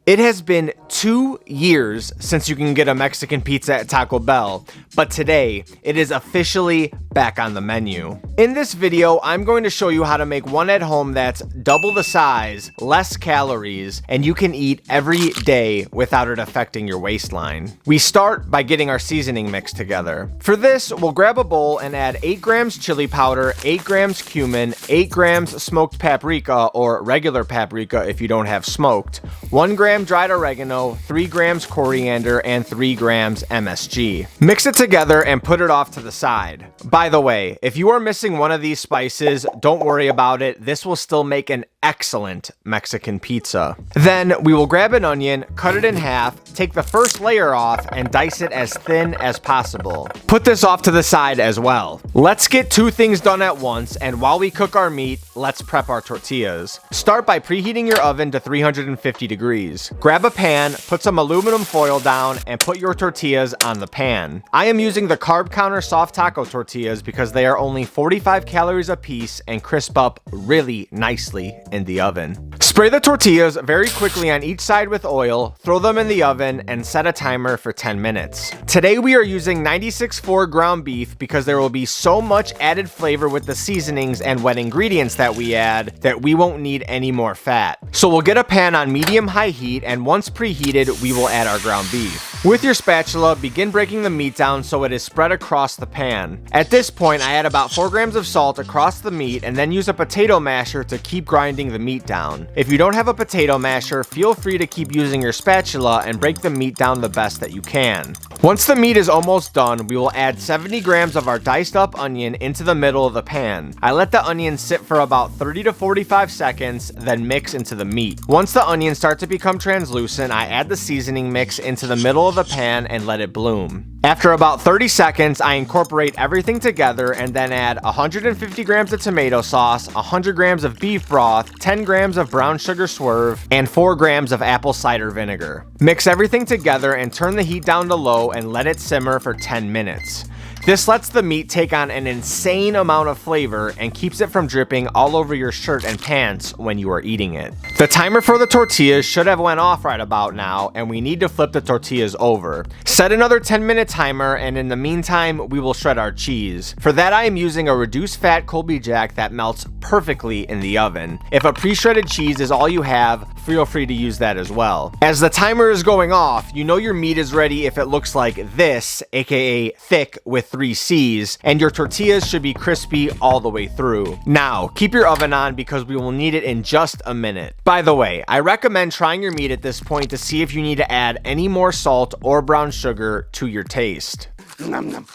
It has been 2 years since you can get a Mexican pizza at Taco Bell, but today it is officially back on the menu. In this video, I'm going to show you how to make one at home that's double the size, less calories, and you can eat every day without it affecting your waistline. We start by getting our seasoning mix together. For this, we'll grab a bowl and add 8 grams chili powder, 8 grams cumin, 8 grams smoked paprika or regular paprika if you don't have smoked, 1 gram dried oregano, 3 grams coriander, and 3 grams MSG. Mix it together and put it off to the side. By the way, if you are missing one of these spices, don't worry about it. This will still make an excellent Mexican pizza. Then we will grab an onion, cut it in half, take the first layer off, and dice it as thin as possible. Put this off to the side as well. Let's get 2 things done at once, and while we cook our meat, let's prep our tortillas. Start by preheating your oven to 350 degrees. Grab a pan, put some aluminum foil down, and put your tortillas on the pan. I am using the Carb Counter Soft Taco Tortillas because they are only 45 calories a piece and crisp up really nicely in the oven. Spray the tortillas very quickly on each side with oil, throw them in the oven, and set a timer for 10 minutes. Today we are using 96.4 ground beef because there will be so much added flavor with the seasonings and wet ingredients that we add that we won't need any more fat. So we'll get a pan on medium-high heat, and once preheated, we will add our ground beef. With your spatula, begin breaking the meat down so it is spread across the pan. At this point, I add about 4 grams of salt across the meat and then use a potato masher to keep grinding the meat down. If you don't have a potato masher, feel free to keep using your spatula and break the meat down the best that you can. Once the meat is almost done, we will add 70 grams of our diced up onion into the middle of the pan. I let the onion sit for about 30 to 45 seconds, then mix into the meat. Once the onions start to become translucent, I add the seasoning mix into the middle of the pan and let it bloom. After about 30 seconds, I incorporate everything together and then add 150 grams of tomato sauce, 100 grams of beef broth, 10 grams of brown sugar swerve, and 4 grams of apple cider vinegar. Mix everything together and turn the heat down to low and let it simmer for 10 minutes. This lets the meat take on an insane amount of flavor and keeps it from dripping all over your shirt and pants when you are eating it. The timer for the tortillas should have went off right about now, and we need to flip the tortillas over. Set another 10-minute timer, and in the meantime, we will shred our cheese. For that, I am using a reduced fat Colby Jack that melts perfectly in the oven. If a pre-shredded cheese is all you have, feel free to use that as well. As the timer is going off, you know your meat is ready if it looks like this, aka thick with 3 C's, and your tortillas should be crispy all the way through. Now, keep your oven on because we will need it in just a minute. By the way, I recommend trying your meat at this point to see if you need to add any more salt or brown sugar to your taste. Nom nom.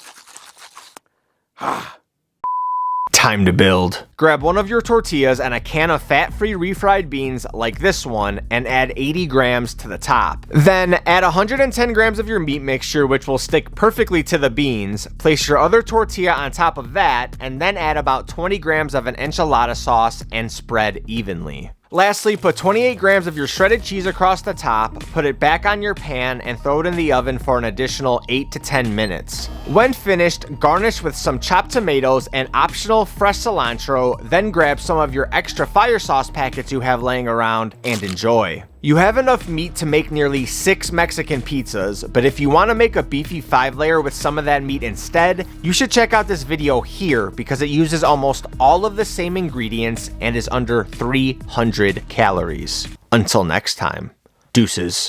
Time to build. Grab one of your tortillas and a can of fat-free refried beans like this one and add 80 grams to the top. Then add 110 grams of your meat mixture, which will stick perfectly to the beans. Place your other tortilla on top of that and then add about 20 grams of an enchilada sauce and spread evenly. Lastly, put 28 grams of your shredded cheese across the top, put it back on your pan, and throw it in the oven for an additional 8 to 10 minutes. When finished, garnish with some chopped tomatoes and optional fresh cilantro, then grab some of your extra fire sauce packets you have laying around and enjoy. You have enough meat to make nearly 6 Mexican pizzas, but if you want to make a beefy 5-layer with some of that meat instead, you should check out this video here because it uses almost all of the same ingredients and is under 300 calories. Until next time, deuces.